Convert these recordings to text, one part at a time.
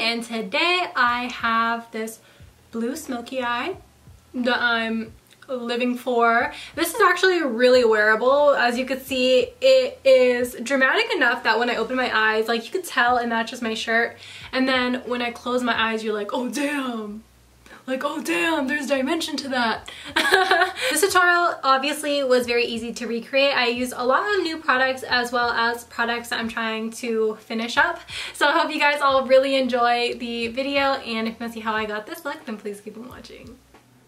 and today I have this blue smoky eye that I'm living for. This is actually really wearable. As you can see, it is dramatic enough that when I open my eyes, like you could tell it matches my shirt, and then when I close my eyes you're like, oh damn, like oh damn, there's dimension to that. This tutorial obviously was very easy to recreate. I used a lot of new products as well as products that I'm trying to finish up, so I hope you guys all really enjoy the video, and if you want to see how I got this look, then please keep on watching.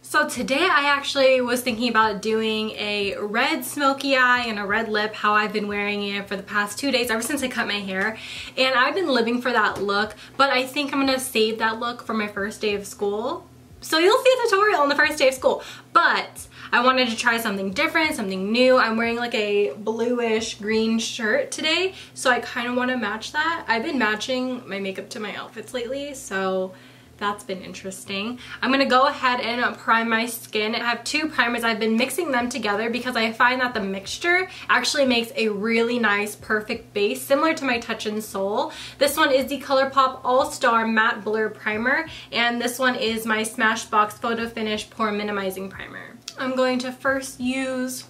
So today I actually was thinking about doing a red smoky eye and a red lip, how I've been wearing it for the past 2 days ever since I cut my hair, and I've been living for that look, but I think I'm gonna save that look for my first day of school. So you'll see a tutorial on the first day of school, but I wanted to try something different, something new. I'm wearing like a bluish green shirt today, so I kind of want to match that. I've been matching my makeup to my outfits lately, so that's been interesting. I'm gonna go ahead and prime my skin. I have two primers. I've been mixing them together because I find that the mixture actually makes a really nice, perfect base, similar to my Touch in Soul. This one is the Colourpop All-Star Matte Blur Primer, and this one is my Smashbox Photo Finish Pore Minimizing Primer. I'm going to first use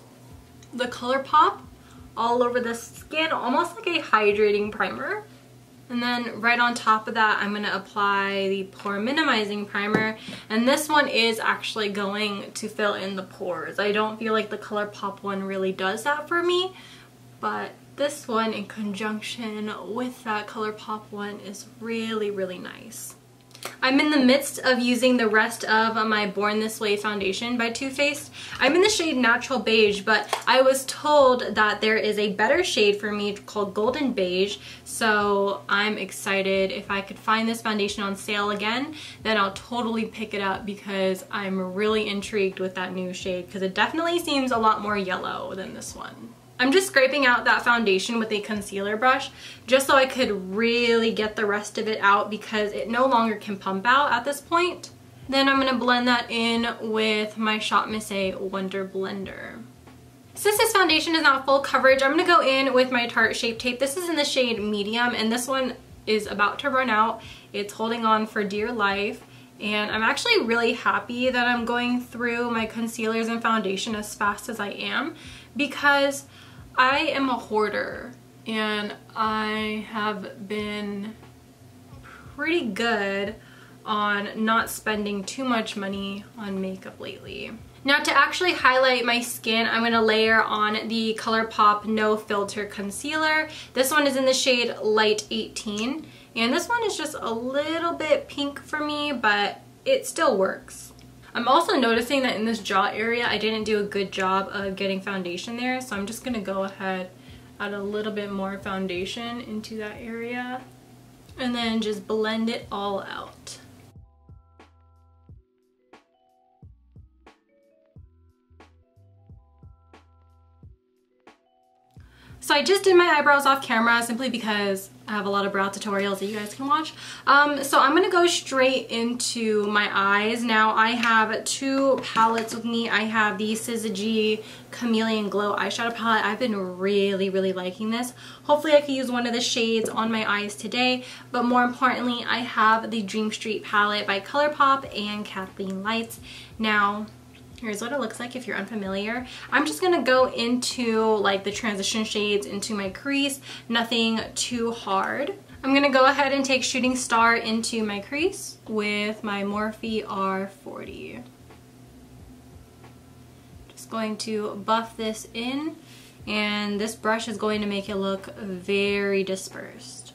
the Colourpop all over the skin, almost like a hydrating primer. And then right on top of that, I'm going to apply the Pore Minimizing Primer. And this one is actually going to fill in the pores. I don't feel like the Colourpop one really does that for me, but this one in conjunction with that Colourpop one is really, really nice. I'm in the midst of using the rest of my Born This Way foundation by Too Faced. I'm in the shade Natural Beige, but I was told that there is a better shade for me called Golden Beige, so I'm excited. If I could find this foundation on sale again, then I'll totally pick it up because I'm really intrigued with that new shade because it definitely seems a lot more yellow than this one. I'm just scraping out that foundation with a concealer brush just so I could really get the rest of it out because it no longer can pump out at this point. Then I'm going to blend that in with my ShopMissA Wonder Blender. Since this foundation is not full coverage, I'm going to go in with my Tarte Shape Tape. This is in the shade Medium, and this one is about to run out. It's holding on for dear life. And I'm actually really happy that I'm going through my concealers and foundation as fast as I am because I am a hoarder and I have been pretty good on not spending too much money on makeup lately. Now to actually highlight my skin, I'm going to layer on the Colourpop No Filter Concealer. This one is in the shade Light 18, and this one is just a little bit pink for me, but it still works. I'm also noticing that in this jaw area I didn't do a good job of getting foundation there, so I'm just going to go ahead, add a little bit more foundation into that area, and then just blend it all out. So I just did my eyebrows off camera simply because I have a lot of brow tutorials that you guys can watch. So I'm going to go straight into my eyes. Now I have two palettes with me. I have the Syzygy Chameleon Glow eyeshadow palette. I've been really, really liking this. Hopefully I can use one of the shades on my eyes today. But more importantly, I have the Dream Street palette by Colourpop and Kathleen Lights. Now, here's what it looks like if you're unfamiliar. I'm just gonna go into like the transition shades into my crease, nothing too hard. I'm gonna go ahead and take Shooting Star into my crease with my Morphe R40. Just going to buff this in, and this brush is going to make it look very dispersed.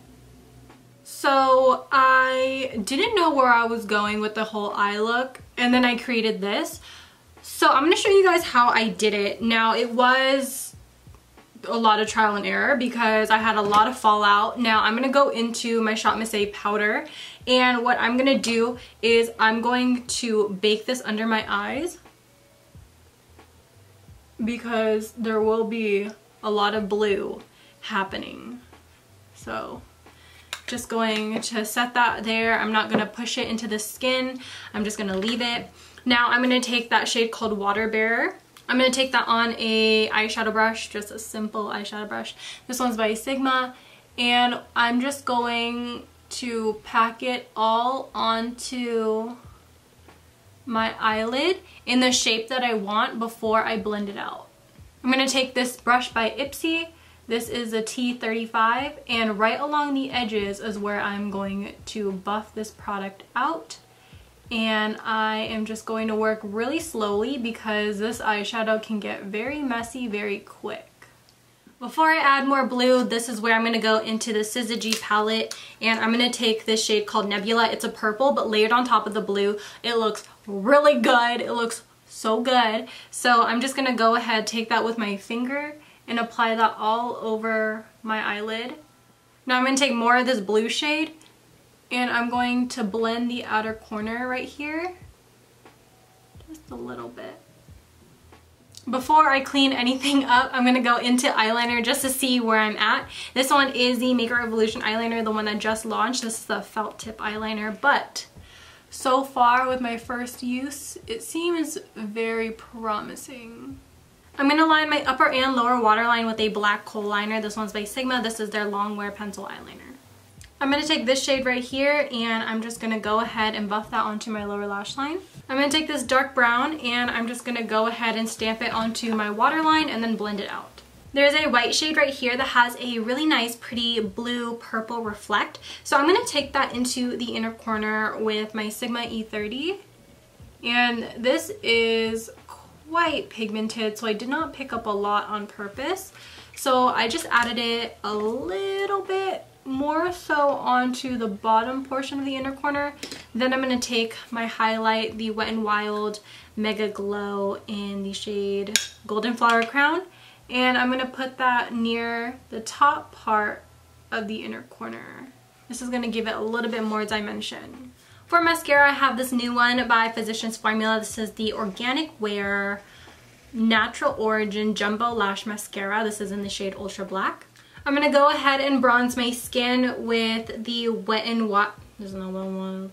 So I didn't know where I was going with the whole eye look, and then I created this. So I'm going to show you guys how I did it. Now it was a lot of trial and error because I had a lot of fallout. Now I'm going to go into my ShopMissA powder, and what I'm going to do is I'm going to bake this under my eyes because there will be a lot of blue happening. So just going to set that there. I'm not going to push it into the skin. I'm just going to leave it. Now I'm going to take that shade called Water Bearer. I'm going to take that on a eyeshadow brush, just a simple eyeshadow brush. This one's by Sigma, and I'm just going to pack it all onto my eyelid in the shape that I want before I blend it out. I'm going to take this brush by Ipsy. This is a T35, and right along the edges is where I'm going to buff this product out. And I am just going to work really slowly because this eyeshadow can get very messy very quick. Before I add more blue, this is where I'm going to go into the Syzygy palette, and I'm going to take this shade called Nebula. It's a purple, but layered on top of the blue. It looks really good. It looks so good. So I'm just going to go ahead, take that with my finger, and apply that all over my eyelid. Now I'm going to take more of this blue shade, and I'm going to blend the outer corner right here. Just a little bit. Before I clean anything up, I'm going to go into eyeliner just to see where I'm at. This one is the Makeup Revolution eyeliner, the one that just launched. This is the felt tip eyeliner, but so far with my first use, it seems very promising. I'm going to line my upper and lower waterline with a black kohl liner. This one's by Sigma. This is their long wear pencil eyeliner. I'm going to take this shade right here, and I'm just going to go ahead and buff that onto my lower lash line. I'm going to take this dark brown, and I'm just going to go ahead and stamp it onto my waterline and then blend it out. There's a white shade right here that has a really nice pretty blue purple reflect. So I'm going to take that into the inner corner with my Sigma E30. And this is quite pigmented, so I did not pick up a lot on purpose. So I just added it a little bit more so onto the bottom portion of the inner corner. Then I'm going to take my highlight, the Wet n Wild Mega Glow in the shade Golden Flower Crown, and I'm going to put that near the top part of the inner corner. This is going to give it a little bit more dimension. For mascara, I have this new one by Physicians Formula. This is the Organic Wear Natural Origin Jumbo Lash Mascara. This is in the shade Ultra Black. I'm going to go ahead and bronze my skin with the Wet n Wild. There's another one.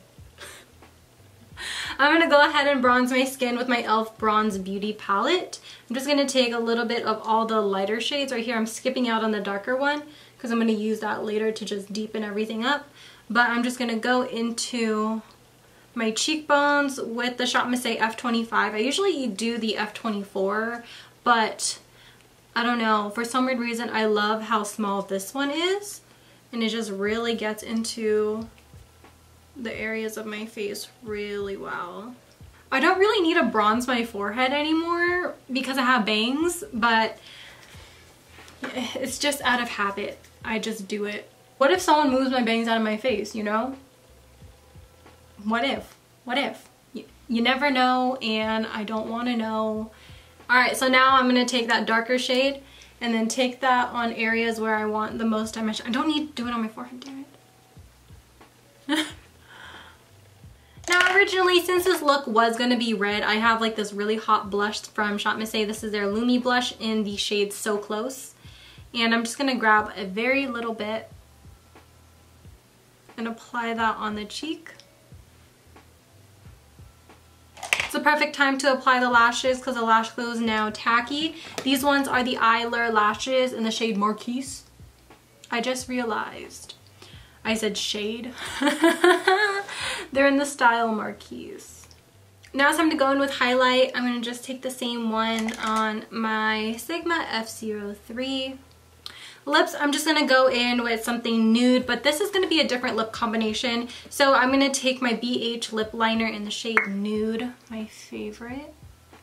I'm going to go ahead and bronze my skin with my e.l.f. Bronze Beauty palette. I'm just going to take a little bit of all the lighter shades right here. I'm skipping out on the darker one because I'm going to use that later to just deepen everything up. But I'm just going to go into my cheekbones with the ShopMissA F25. I usually do the F24, but I don't know, for some weird reason I love how small this one is, and it just really gets into the areas of my face really well. I don't really need to bronze my forehead anymore because I have bangs, but it's just out of habit. I just do it. What if someone moves my bangs out of my face, you know? What if? What if? You never know, and I don't want to know. Alright, so now I'm going to take that darker shade and then take that on areas where I want the most dimension. I don't need to do it on my forehead, damn it. Now originally, since this look was going to be red, I have like this really hot blush from ShopMissA. This is their Lumi blush in the shade So Close. And I'm just going to grab a very little bit and apply that on the cheek. It's the perfect time to apply the lashes because the lash glue is now tacky. These ones are the Eyelure lashes in the shade Marquise. I just realized I said shade. They're in the style Marquise. Now it's time to go in with highlight. I'm going to just take the same one on my Sigma F03. Lips, I'm just going to go in with something nude, but this is going to be a different lip combination. So I'm going to take my BH lip liner in the shade Nude, my favorite.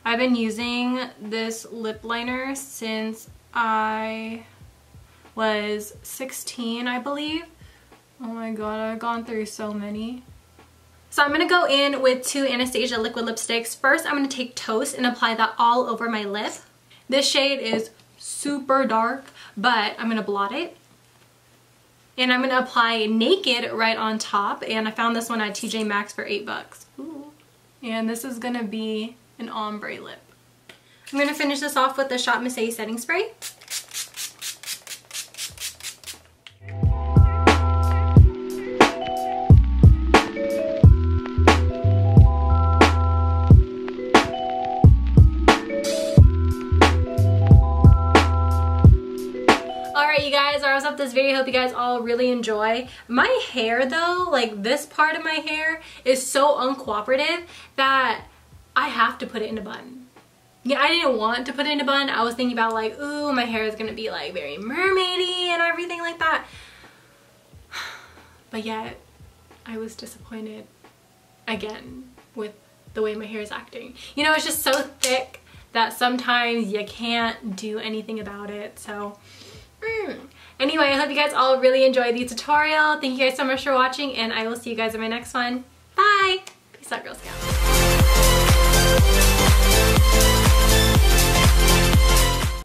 I've been using this lip liner since I was 16, I believe. Oh my god, I've gone through so many. So I'm going to go in with two Anastasia liquid lipsticks. First, I'm going to take Toast and apply that all over my lip. This shade is super dark, but I'm going to blot it. And I'm going to apply Naked right on top. And I found this one at TJ Maxx for $8. Ooh. And this is going to be an ombre lip. I'm going to finish this off with the ShopMissA setting spray. this video. I hope you guys all really enjoy. My hair though, like this part of my hair is so uncooperative that I have to put it in a bun. Yeah, I didn't want to put it in a bun. I was thinking about like, ooh, my hair is gonna be like very mermaidy and everything like that. But yet, I was disappointed again with the way my hair is acting. You know, it's just so thick that sometimes you can't do anything about it. So anyway, I hope you guys all really enjoyed the tutorial. Thank you guys so much for watching, and I will see you guys in my next one. Bye!